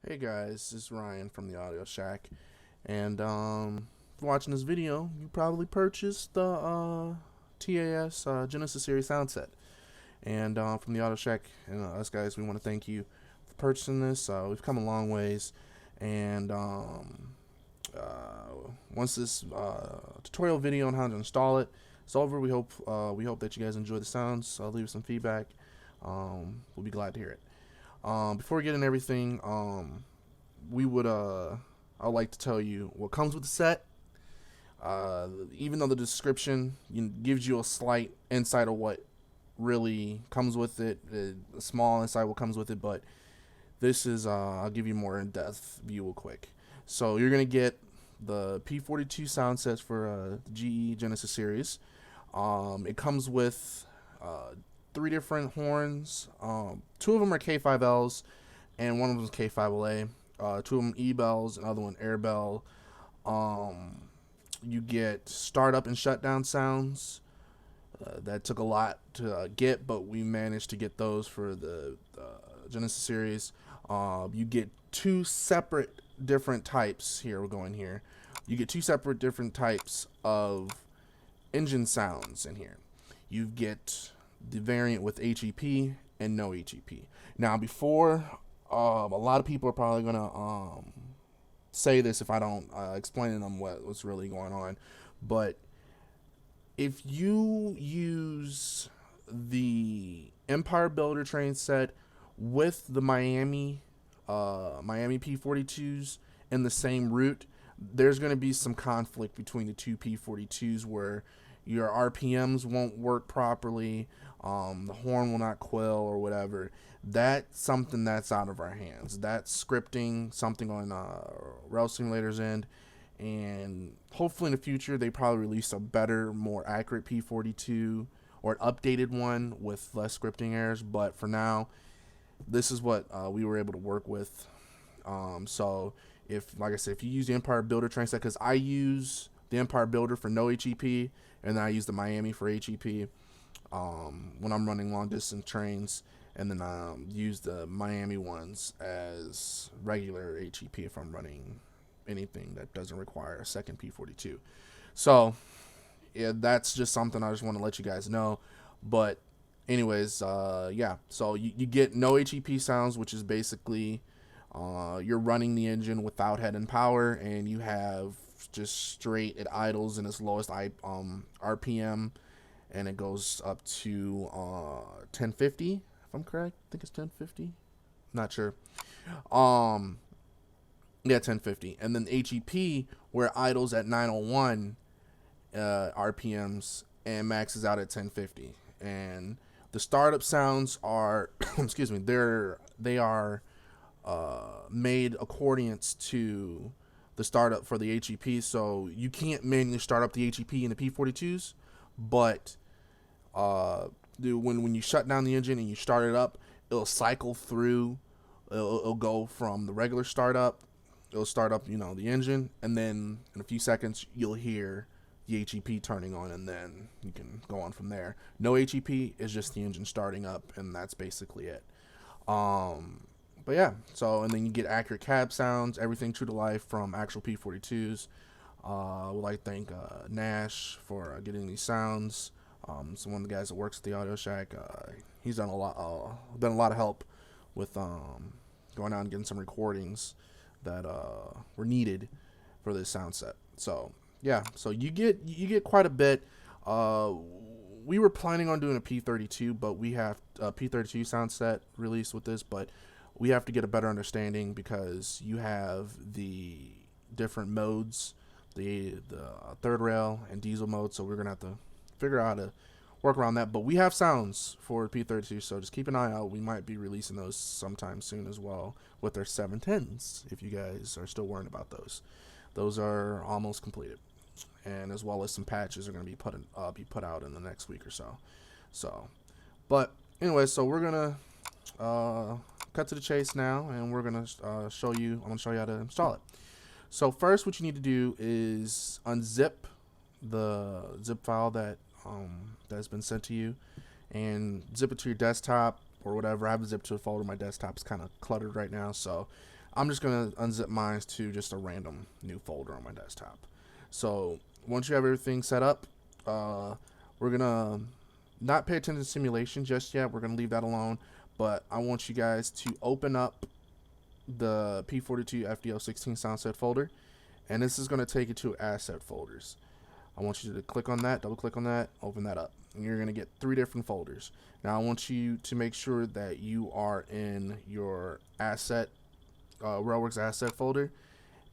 Hey guys, this is Ryan from the Audio Shack, and if you're watching this video, you probably purchased the TAS Genesis Series Soundset. And from the Audio Shack and us guys, we want to thank you for purchasing this. We've come a long ways, and once this tutorial video on how to install it is over, we hope that you guys enjoy the sounds. Leave some feedback. We'll be glad to hear it. Before we get into everything, I'd like to tell you what comes with the set. Even though the description gives you a slight insight of what really comes with it, a small insight what comes with it, but this is I'll give you more in-depth view real quick. So you're gonna get the P42 sound sets for the GE Genesis series. It comes with 3 different horns. 2 of them are K5Ls, and 1 of them is K5LA. 2 of them E-bells, another one air bell. You get startup and shutdown sounds. That took a lot to get, but we managed to get those for the Genesis series. You get 2 separate different types here. We're going here. You get 2 separate different types of engine sounds in here. You get the variant with HEP and no HEP. Now, before a lot of people are probably gonna say this if I don't explain to them what's really going on, but if you use the Empire Builder train set with the Miami P42s in the same route, there's going to be some conflict between the 2 P42s where your RPMs won't work properly, the horn will not quill or whatever. That's something that's out of our hands. That's scripting, something on Rail Simulator's end, and hopefully in the future they probably release a better, more accurate P42 or an updated one with less scripting errors. But for now, this is what we were able to work with. So if, like I said, if you use the Empire Builder train set, because I use the Empire Builder for no HEP, and then I use the Miami for HEP when I'm running long distance trains, and then use the Miami ones as regular HEP if I'm running anything that doesn't require a second P42. So yeah, that's just something I just want to let you guys know. But anyways, yeah, so you get no HEP sounds, which is basically you're running the engine without head and power, and you have just straight, it idles in its lowest RPM, and it goes up to 1050 if I'm correct. I think it's 1050, not sure. Yeah, 1050. And then HEP, where it idles at 901 RPMs and maxes out at 1050. And the startup sounds are excuse me, they are made accordance to the startup for the HEP. So you can't manually start up the HEP in the P42s, but when you shut down the engine and you start it up, it'll cycle through. It'll go from the regular startup. It'll start up, the engine, and then in a few seconds you'll hear the HEP turning on, and then you can go on from there. No HEP is just the engine starting up, and that's basically it. But yeah, so, and then you get accurate cab sounds, everything true to life from actual P42s. Would like to thank Nash for getting these sounds. So one of the guys that works at the Audio Shack, he's done a lot of help with going out and getting some recordings that were needed for this sound set. So yeah, so you get quite a bit. We were planning on doing a P32, but we have a P32 sound set released with this, but we have to get a better understanding because you have the different modes, the third rail and diesel mode, so we're gonna have to figure out how to work around that. But we have sounds for P32, so just keep an eye out. We might be releasing those sometime soon as well with their 710s if you guys are still worrying about those. Those are almost completed, and as well as some patches are going to be put out in the next week or so. But anyway, so we're gonna cut to the chase now, and we're gonna show you. I'm gonna show you how to install it. So first, what you need to do is unzip the zip file that's been sent to you, and zip it to your desktop or whatever. I have it zipped to a folder. My desktop's kind of cluttered right now, so I'm just going to unzip mine to just a random new folder on my desktop. So once you have everything set up, we're going to not pay attention to simulation just yet. We're going to leave that alone. But I want you guys to open up the P42 FDO16 Soundset folder. And this is going to take you to asset folders. I want you to click on that, double click on that, open that up. And you're going to get 3 different folders. Now I want you to make sure that you are in your asset, Railworks asset folder.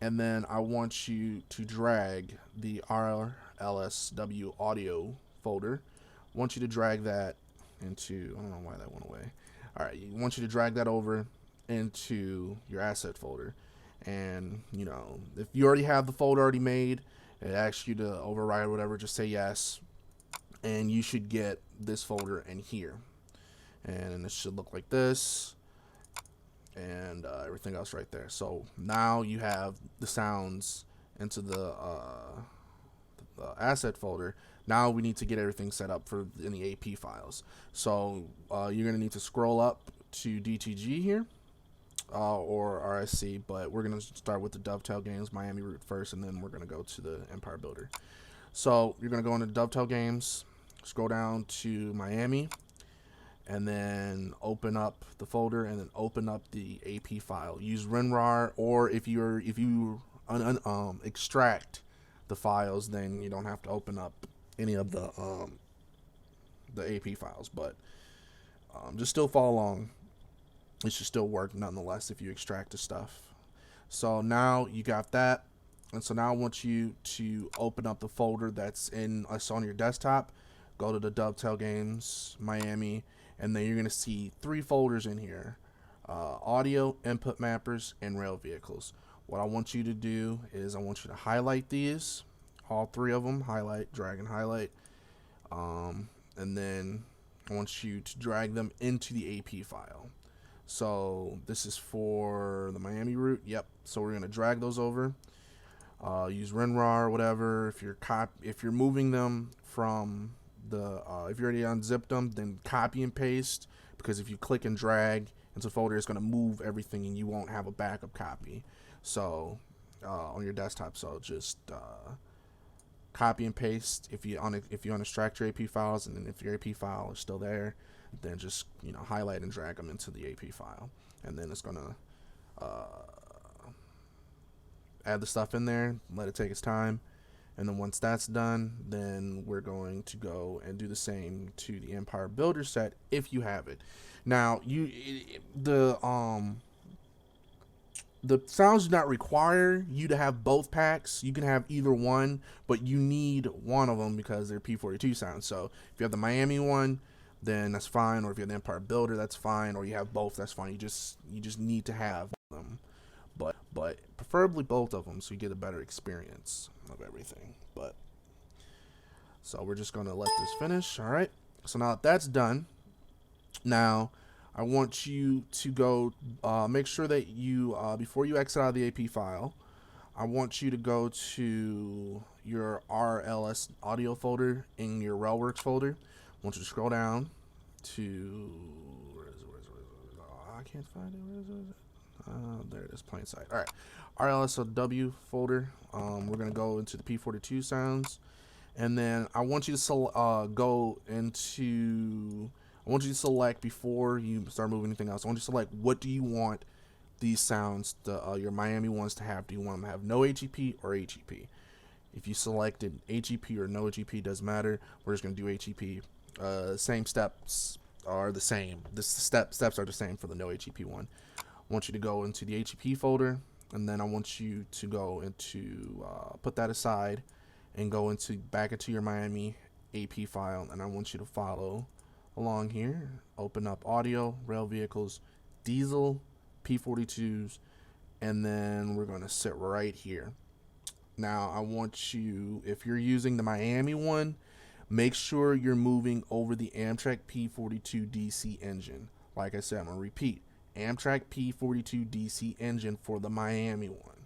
And then I want you to drag the RLSW audio folder. I want you to drag that into, I don't know why that went away. All right, I want you to drag that over into your asset folder. And, you know, if you already have the folder already made, it asks you to override or whatever, just say yes. And you should get this folder in here. And it should look like this. And everything else right there. So now you have the sounds into the asset folder. Now we need to get everything set up for in the AP files. So you're going to need to scroll up to DTG here. Or RSC, but we're going to start with the Dovetail Games Miami route first, and then we're going to go to the Empire Builder. So you're going to go into Dovetail Games, scroll down to Miami, and then open up the folder, and then open up the AP file. Use WinRAR, or if you extract the files, then you don't have to open up any of the AP files, but just still follow along. It should still work nonetheless if you extract the stuff. So now you got that. And so now I want you to open up the folder that's on your desktop. Go to the Dovetail Games, Miami, and then you're going to see 3 folders in here. Audio, Input Mappers, and Rail Vehicles. What I want you to do is I want you to highlight these. All 3 of them. Highlight, drag, and highlight. And then I want you to drag them into the AP file. So this is for the Miami route. Yep. So we're going to drag those over. Use WinRAR or whatever. If you're moving them from the if you already unzipped them, then copy and paste, because if you click and drag into the folder, it's going to move everything and you won't have a backup copy. So on your desktop. So just copy and paste if you unextract your AP files, and then if your AP file is still there, then just highlight and drag them into the AP file, and then it's gonna add the stuff in there, let it take its time, and then once that's done, then we're going to go and do the same to the Empire Builder set if you have it. Now the sounds do not require you to have both packs. You can have either one, but you need one of them because they're P42 sounds. So if you have the Miami one, then that's fine, or if you have the Empire Builder, that's fine, or you have both, that's fine. You just need to have them, but preferably both of them, so you get a better experience of everything. But so we're just gonna let this finish. All right. So now that that's done, now I want you to go make sure that you before you exit out of the AP file, I want you to go to your RLS audio folder in your Railworks folder. I want you to scroll down to where is it? Oh, I can't find it. Where is it? There it is, plain sight. All right, RLSW folder. We're gonna go into the P42 sounds, and then I want you to go into. I want you to select before you start moving anything else. I want you to select what do you want these sounds, your Miami ones, to have. Do you want them to have no HEP or HEP? If you selected HEP or no HEP, doesn't matter. We're just gonna do HEP. Same steps are the same. The steps are the same for the no HEP one. I want you to go into the HEP folder, and then I want you to go into put that aside and go back into your Miami AP file, and I want you to follow along here. Open up audio, rail vehicles, diesel, P42s, and then we're going to sit right here. Now I want you, if you're using the Miami one, make sure you're moving over the Amtrak P42DC engine. Like I said, I'm going to repeat, Amtrak P42DC engine for the Miami one.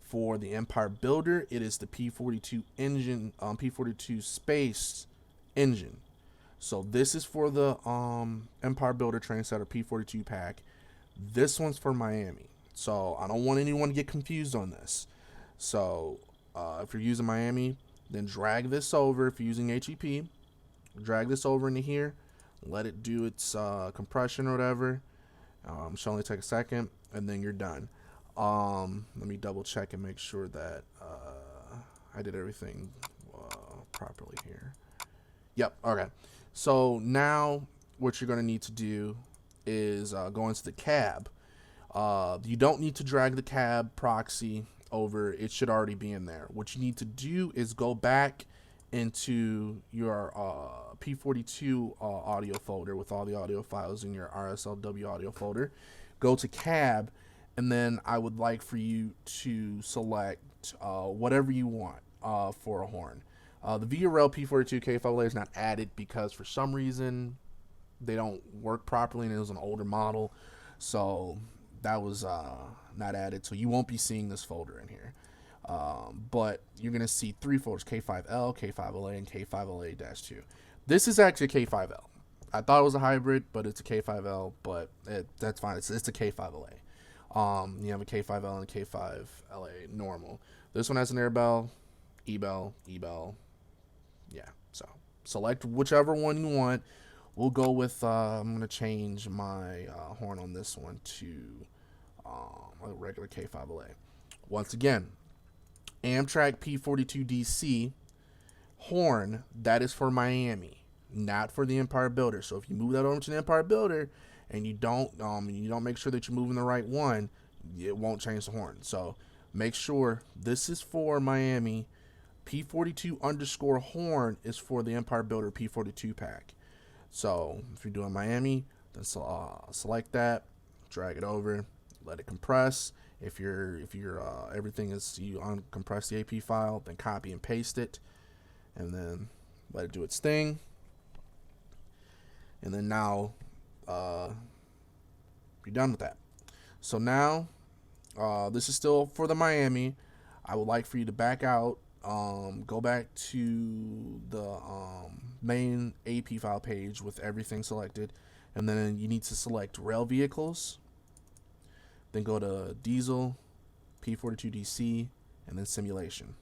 For the Empire Builder, it is the P42 engine, P42 space engine. So this is for the Empire Builder train setter P42 pack. This one's for Miami. So I don't want anyone to get confused on this. So if you're using Miami, then drag this over. If you're using HEP, drag this over into here. Let it do its compression or whatever. Should only take a second, and then you're done. Let me double check and make sure that I did everything properly here. Yep. Okay. So now what you're going to need to do is go into the cab. You don't need to drag the cab proxy over. It should already be in there. What you need to do is go back into your P42 audio folder with all the audio files in your RSLW audio folder. Go to cab, and then I would like for you to select whatever you want for a horn. The VRL P42K5LA is not added because for some reason they don't work properly, and it was an older model, so that was not added. So you won't be seeing this folder in here. But you're going to see 3 folders, K5L, K5LA, and K5LA-2. This is actually a K5L. I thought it was a hybrid, but it's a K5L, but that's fine. It's a K5LA. You have a K5L and a K5LA normal. This one has an air bell, E-bell, E-bell. Yeah, so select whichever one you want. We'll go with, I'm going to change my horn on this one to a regular K5LA. Once again, Amtrak P42DC horn, that is for Miami, not for the Empire Builder. So if you move that over to the Empire Builder and you don't make sure that you're moving the right one, it won't change the horn. So make sure this is for Miami. P42 underscore horn is for the Empire Builder P42 pack. So if you're doing Miami, then select that, drag it over, let it compress. If you're everything is, you uncompress the AP file, then copy and paste it, and then let it do its thing. And then now you're done with that. So now this is still for the Miami. I would like for you to back out, go back to the main AP file page with everything selected, and then you need to select rail vehicles. Then go to diesel, P42DC, and then simulation.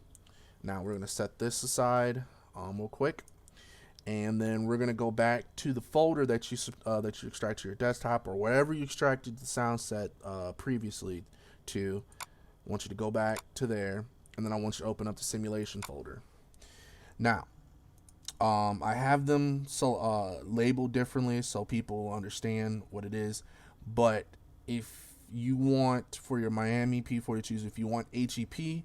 Now we're going to set this aside real quick, and then we're going to go back to the folder that you extracted to your desktop or wherever you extracted the Soundset previously to. I want you to go back to there, and then I want you to open up the simulation folder. Now, I have them labeled differently so people understand what it is, but if you want, for your Miami P42s, if you want HEP,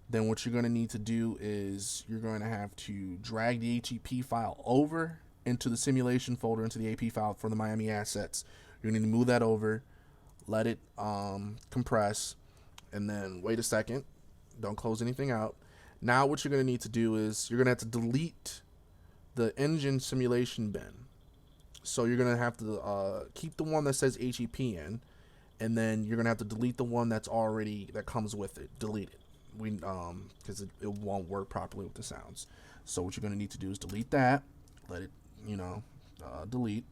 then what you're going to need to do is you're going to have to drag the HEP file over into the simulation folder, into the AP file for the Miami assets. You're going to need to move that over, let it compress, and then wait a second. Don't close anything out. Now what you're going to need to do is you're going to have to delete the engine simulation bin. So you're going to have to keep the one that says HEP in, and then you're gonna have to delete the one that comes with it. Delete it, because it won't work properly with the sounds. So what you're gonna need to do is delete that. Let it, delete.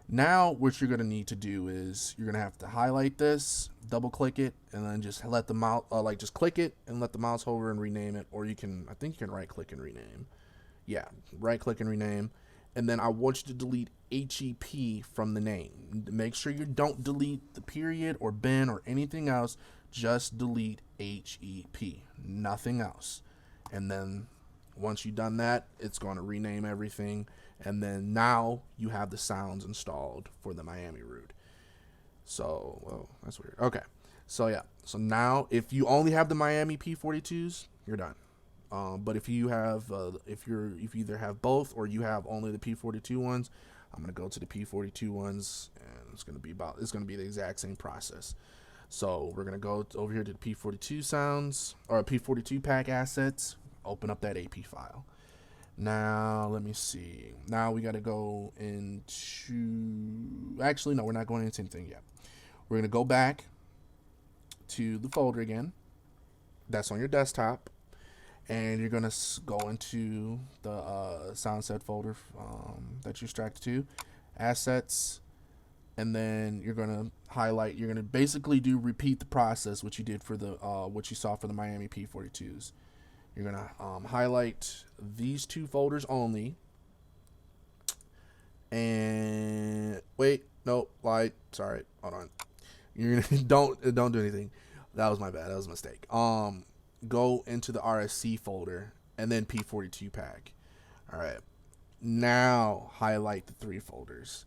Now what you're gonna need to do is you're gonna have to highlight this, double click it, and then just let the mouse, just click it and let the mouse hover and rename it. Or I think you can right click and rename. Yeah, right click and rename. And then I want you to delete HEP from the name. Make sure you don't delete the period or bin or anything else. Just delete HEP, nothing else. And then once you've done that, it's going to rename everything. And then now you have the sounds installed for the Miami route. So, whoa, that's weird. Okay, so yeah. So now if you only have the Miami P42s, you're done. But if you have, if you either have both or you have only the P42 ones, I'm gonna go to the P42 ones, and it's gonna be the exact same process. So we're gonna go over here to the P42 sounds or P42 pack assets. Open up that AP file. Now let me see. Now we gotta go into. Actually, no, we're not going into anything yet. We're gonna go back to the folder again. That's on your desktop. And you're going to go into the Soundset folder that you extracted to. Assets, and then you're gonna highlight. You're gonna basically repeat the process what you did for the what you saw for the Miami P42s. You're gonna highlight these two folders only, and wait, nope, sorry, hold on. You're gonna don't do anything. That was my bad. That was a mistake. Go into the RSC folder and then P42 pack. All right. Now highlight the three folders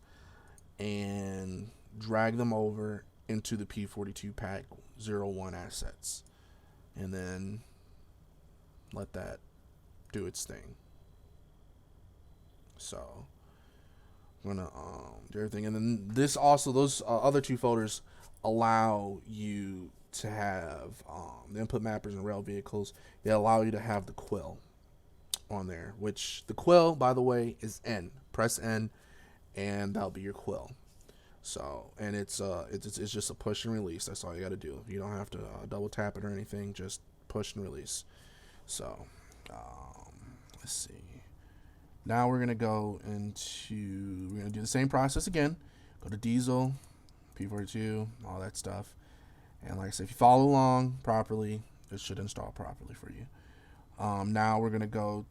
and drag them over into the P42 pack 01 assets, and then let that do its thing. So I'm gonna do everything, and then this also, those other two folders allow you to have the input mappers and rail vehicles. They allow you to have the quill on there, which the quill, by the way, is N. Press N, and that'll be your quill. So, and it's just a push and release. That's all you got to do. You don't have to double tap it or anything. Just push and release. So, let's see. Now we're gonna go into, we're gonna do the same process again. Go to Diesel, P42, all that stuff. And like I said, if you follow along properly, it should install properly for you. Now we're gonna go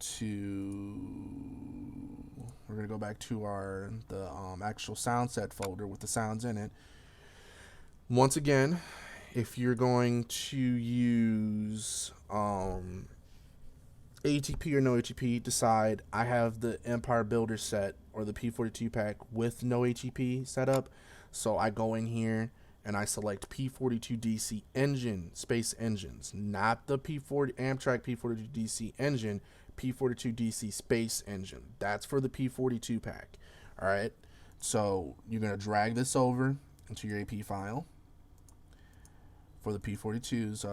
back to the actual Soundset folder with the sounds in it. Once again, if you're going to use ATP or no ATP, decide. I have the Empire Builder set or the P42 pack with no ATP set up, so I go in here and I select P42DC engine, space engines, not the Amtrak P42DC engine, P42DC space engine. That's for the P42 pack. All right. So you're going to drag this over into your AP file for the P42s.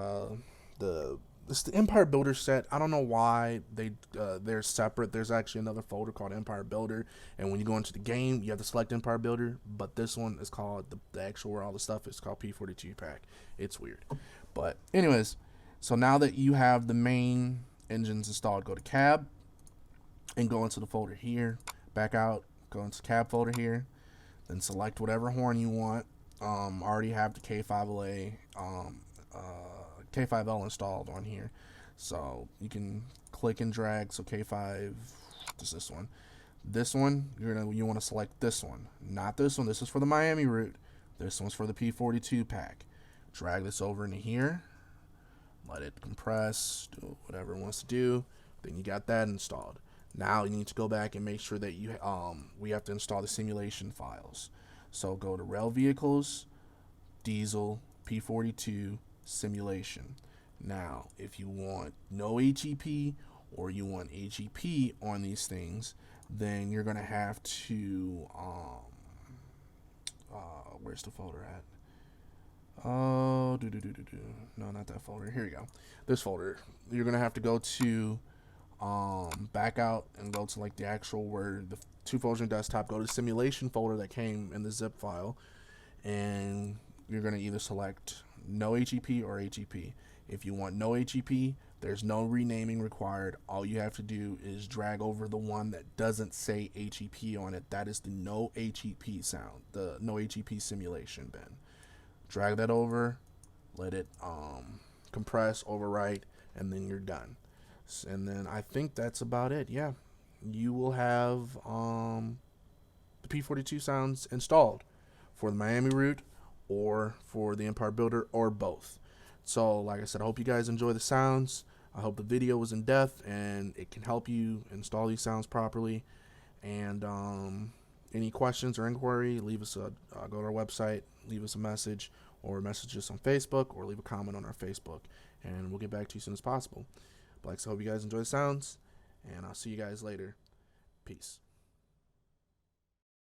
It's the Empire Builder set. I don't know why they're separate. There's actually another folder called Empire Builder, and when you go into the game, you have to select Empire Builder. But this one is called the actual where all the stuff is called P42 pack. It's weird, but anyways, so now that you have the main engines installed, go to Cab and go into the folder here. Back out, go into Cab folder here, then select whatever horn you want. Already have the K5LA. K5L installed on here, so you can click and drag. So K5 is this one. This one you want to select this one, not this one. This is for the Miami route. This one's for the P42 pack. Drag this over into here, let it compress, do whatever it wants to do. Then you got that installed. Now you need to go back and make sure that we have to install the simulation files. So go to Rail Vehicles, Diesel, P42, Simulation. Now, if you want no HEP or you want HEP on these things, then you're gonna have to where's the folder at? No, not that folder. Here you go. This folder. You're gonna have to go to back out and go to like the actual where the two folders in desktop. Go to the simulation folder that came in the zip file, and you're gonna either select no HEP or HEP. If you want no HEP, there's no renaming required. All you have to do is drag over the one that doesn't say HEP on it. That is the no HEP sound, the no HEP simulation bin. Drag that over, let it compress, overwrite, and then you're done. And then I think that's about it. Yeah, you will have the P42 sounds installed for the Miami route or for the Empire Builder, or both. So like I said, I hope you guys enjoy the sounds. I hope the video was in depth and it can help you install these sounds properly. And any questions or inquiry, leave us go to our website, leave us a message, or message us on Facebook, or leave a comment on our Facebook, and we'll get back to you as soon as possible. But like I said, I hope you guys enjoy the sounds, and I'll see you guys later. Peace.